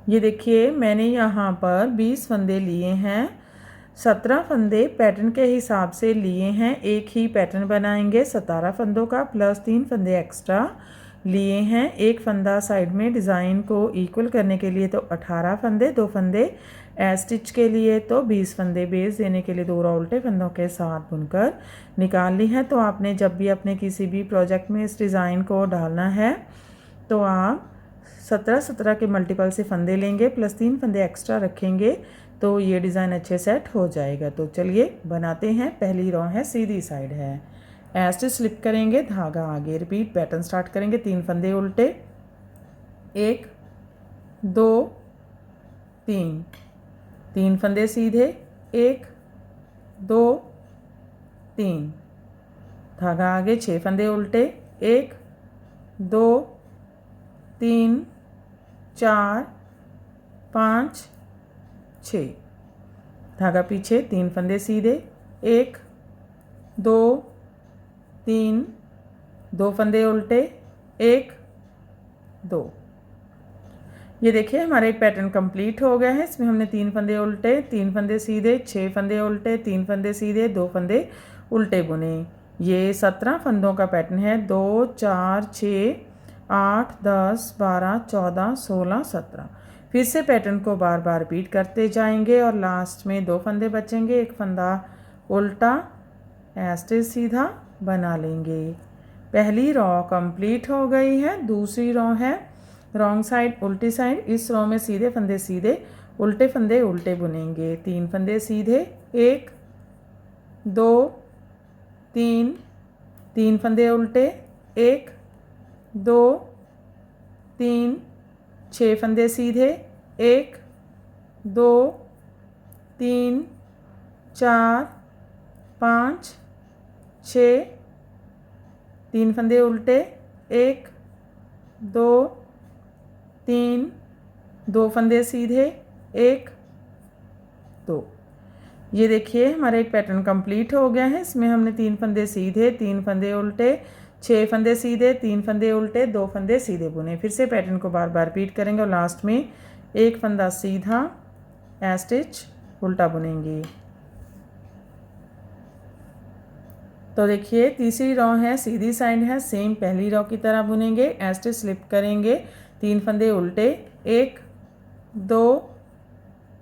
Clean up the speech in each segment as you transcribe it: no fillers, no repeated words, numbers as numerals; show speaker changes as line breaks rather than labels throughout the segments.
ये देखिए मैंने यहाँ पर 20 फंदे लिए हैं। 17 फंदे पैटर्न के हिसाब से लिए हैं, एक ही पैटर्न बनाएंगे। 17 फंदों का प्लस 3 फंदे एक्स्ट्रा लिए हैं। एक फंदा साइड में डिज़ाइन को इक्वल करने के लिए तो 18 फंदे, 2 फंदे स्टिच के लिए तो 20 फंदे बेस देने के लिए 2 रो उल्टे फंदों के साथ बुनकर निकाल ली है। तो आपने जब भी अपने किसी भी प्रोजेक्ट में इस डिज़ाइन को डालना है तो आप 17 के मल्टीपल से फंदे लेंगे, प्लस 3 फंदे एक्स्ट्रा रखेंगे तो ये डिज़ाइन अच्छे सेट हो जाएगा। तो चलिए बनाते हैं। पहली रो है सीधी साइड है, स्टिच स्लिप करेंगे, धागा आगे, रिपीट पैटर्न स्टार्ट करेंगे। 3 फंदे उल्टे, 1 2 3, 3 फंदे सीधे, 1 2 3, धागा आगे, 6 फंदे उल्टे, 1 2 3 4 5 6, धागा पीछे, 3 फंदे सीधे, 1 2 3, 2 फंदे उल्टे, 1 2। ये देखिए हमारा एक पैटर्न कंप्लीट हो गया है। इसमें हमने 3 फंदे उल्टे, 3 फंदे सीधे, 6 फंदे उल्टे, 3 फंदे सीधे, 2 फंदे उल्टे बुने। ये 17 फंदों का पैटर्न है। 2 4 6 8 10 12 14 16 17। फिर से पैटर्न को बार बार रिपीट करते जाएंगे और लास्ट में 2 फंदे बचेंगे, एक फंदा उल्टा स्टिच सीधा बना लेंगे। पहली रो कंप्लीट हो गई है। दूसरी रो है रॉन्ग साइड उल्टी साइड। इस रो में सीधे फंदे सीधे, उल्टे फंदे उल्टे बुनेंगे। 3 फंदे सीधे, 1 2 3, 3 फंदे उल्टे, 1 2 3, 6 फंदे सीधे, 1 2 3 4 5 6, 3 फंदे उल्टे, 1 2 3, 2 फंदे सीधे, 1 2। ये देखिए हमारा एक पैटर्न कंप्लीट हो गया है। इसमें हमने 3 फंदे सीधे, 3 फंदे उल्टे, 6 फंदे सीधे, 3 फंदे उल्टे, 2 फंदे सीधे बुने। फिर से पैटर्न को बार बार रिपीट करेंगे और लास्ट में एक फंदा सीधा स्टिच उल्टा बुनेंगे। तो देखिए तीसरी रो है सीधी साइड है, सेम पहली रो की तरह बुनेंगे। स्टिच स्लिप करेंगे, 3 फंदे उल्टे, 1 2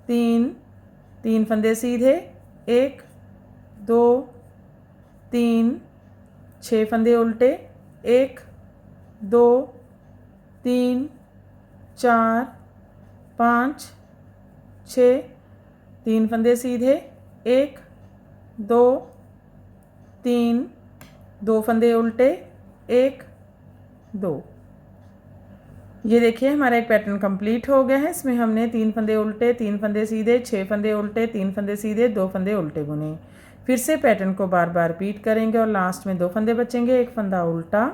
3, 3 फंदे सीधे, 1 2 3, 6 फंदे उल्टे, 1 2 3 4 5 6, 3 फंदे सीधे, 1 2 3, 2 फंदे उल्टे, 1 2। ये देखिए हमारा एक पैटर्न कंप्लीट हो गया है। इसमें हमने 3 फंदे उल्टे, 3 फंदे सीधे, 6 फंदे उल्टे, 3 फंदे सीधे, 2 फंदे उल्टे बुने। फिर से पैटर्न को बार बार रिपीट करेंगे और लास्ट में 2 फंदे बचेंगे, एक फंदा उल्टा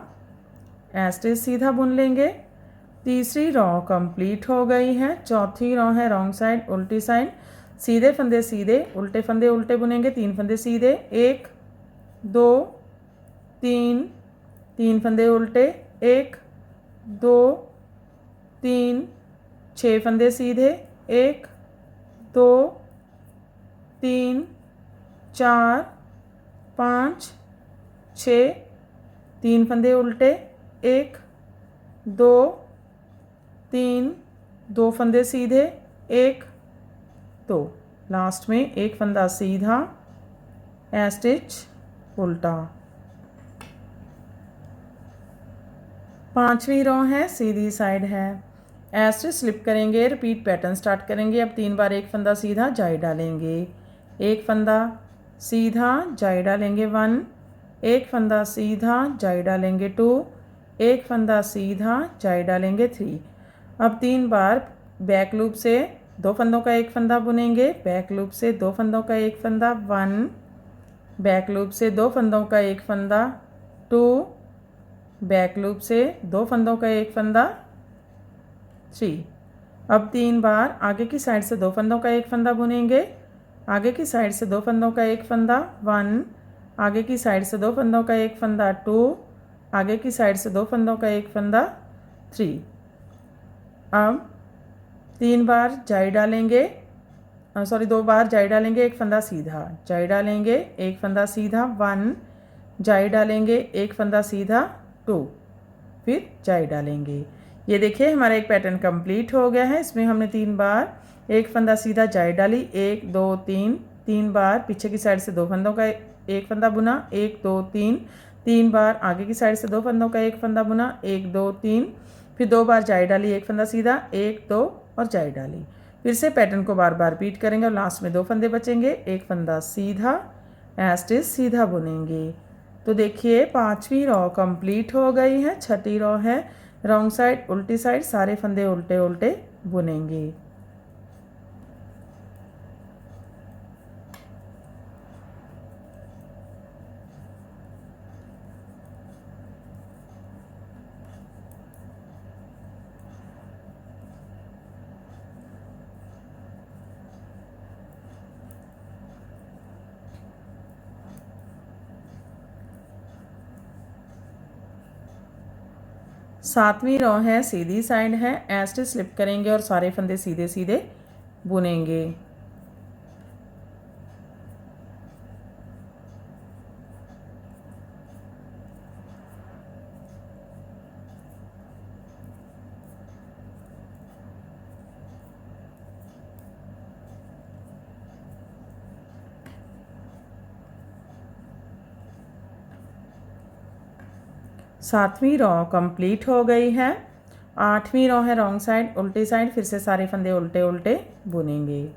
स्टिच सीधा बुन लेंगे। तीसरी रो कंप्लीट हो गई है। चौथी रो है रॉन्ग साइड उल्टी साइड, सीधे फंदे सीधे, उल्टे फंदे उल्टे बुनेंगे। 3 फंदे सीधे, 1 2 3, 3 फंदे उल्टे, 1 2 3, 6 फंदे सीधे, 1 2 3 4 5 6, 3 फंदे उल्टे, 1 2 3, 2 फंदे सीधे, 1 2। लास्ट में एक फंदा सीधा स्टिच उल्टा। पांचवी रो है सीधी साइड है, स्टिच स्लिप करेंगे, रिपीट पैटर्न स्टार्ट करेंगे। अब 3 बार एक फंदा सीधा जाई डालेंगे, एक फंदा सीधा जाई डालेंगे 1, एक फंदा सीधा जाई डालेंगे 2, एक फंदा सीधा जाई डालेंगे 3। अब 3 बार बैक लूप से 2 फंदों का एक फंदा बुनेंगे, बैक लूप से 2 फंदों का एक फंदा 1, बैक लूप से 2 फंदों का एक फंदा 2, बैक लूप से 2 फंदों का एक फंदा 3। अब 3 बार आगे की साइड से 2 फंदों का एक फंदा बुनेंगे, आगे की साइड से 2 फंदों का एक फंदा 1, आगे की साइड से 2 फंदों का एक फंदा 2, आगे की साइड से 2 फंदों का एक फंदा 3। अब 3 बार जाई डालेंगे, सॉरी 2 बार जाई डालेंगे, एक फंदा सीधा, जाई डालेंगे, एक फंदा सीधा 1, जाई डालेंगे, एक फंदा सीधा 2, फिर जाई डालेंगे। ये देखिए हमारा एक पैटर्न कंप्लीट हो गया है। इसमें हमने 3 बार एक फंदा सीधा जाई डाली, 1 2 3, 3 बार पीछे की साइड से 2 फंदों का एक फंदा बुना, 1 2 3, 3 बार आगे की साइड से 2 फंदों का एक फंदा बुना, 1 2 3, फिर 2 बार जाई डाली, एक फंदा सीधा, 1 2 और जाई डाली। फिर से पैटर्न को बार बार रिपीट करेंगे और लास्ट में 2 फंदे बचेंगे, एक फंदा सीधा, एज इट इज सीधा बुनेंगे। तो देखिए 5वीं रॉ कंप्लीट हो गई है। 6ठी रॉ है रॉन्ग साइड उल्टी साइड, सारे फंदे उल्टे उल्टे बुनेंगे। सातवीं रॉ है सीधी साइड है, एज स्लिप करेंगे और सारे फंदे सीधे सीधे बुनेंगे। सातवीं रॉ कंप्लीट हो गई है। 8वीं रॉ है रॉन्ग साइड उल्टी साइड, फिर से सारे फंदे उल्टे उल्टे बुनेंगे।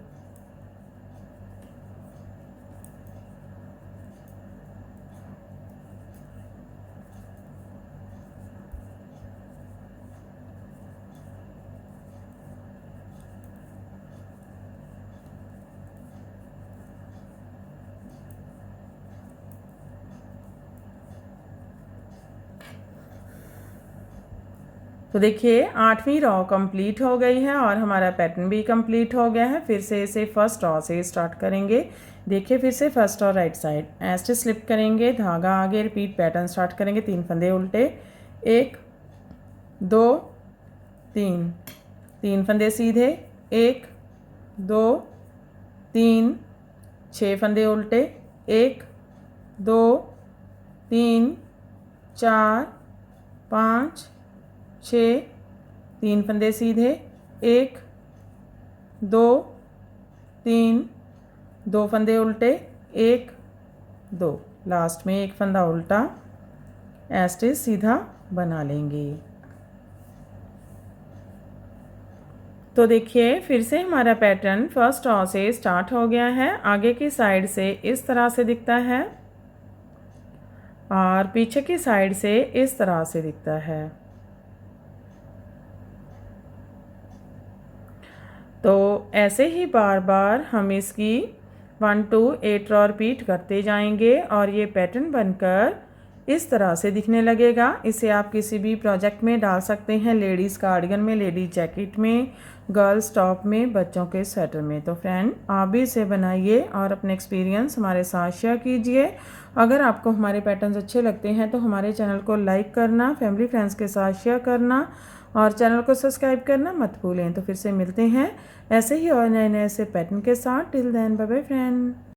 तो देखिए 8वीं रॉ कंप्लीट हो गई है और हमारा पैटर्न भी कंप्लीट हो गया है। फिर से इसे फर्स्ट रॉ से स्टार्ट करेंगे। देखिए फिर से फर्स्ट और राइट साइड ऐसे स्लिप करेंगे, धागा आगे, रिपीट पैटर्न स्टार्ट करेंगे। 3 फंदे उल्टे, 1 2 3, 3 फंदे सीधे, 1 2 3, 6 फंदे उल्टे, 1 2 3 4 5 6, 3 फंदे सीधे, 1 2 3, 2 फंदे उल्टे, 1 2, लास्ट में एक फंदा उल्टा, एज इट इज सीधा बना लेंगे। तो देखिए फिर से हमारा पैटर्न फर्स्ट रॉ से स्टार्ट हो गया है। आगे की साइड से इस तरह से दिखता है और पीछे की साइड से इस तरह से दिखता है। तो ऐसे ही बार बार हम इसकी 1 to 8 रॉ रिपीट करते जाएंगे और ये पैटर्न बनकर इस तरह से दिखने लगेगा। इसे आप किसी भी प्रोजेक्ट में डाल सकते हैं, लेडीज़ कार्डिगन में, लेडीज जैकेट में, गर्ल्स टॉप में, बच्चों के स्वेटर में। तो फ्रेंड आप भी इसे बनाइए और अपने एक्सपीरियंस हमारे साथ शेयर कीजिए। अगर आपको हमारे पैटर्न्स अच्छे लगते हैं तो हमारे चैनल को लाइक करना, फैमिली फ्रेंड्स के साथ शेयर करना और चैनल को सब्सक्राइब करना मत भूलें। तो फिर से मिलते हैं ऐसे ही और नए नए से पैटर्न के साथ। Till then bye bye friend.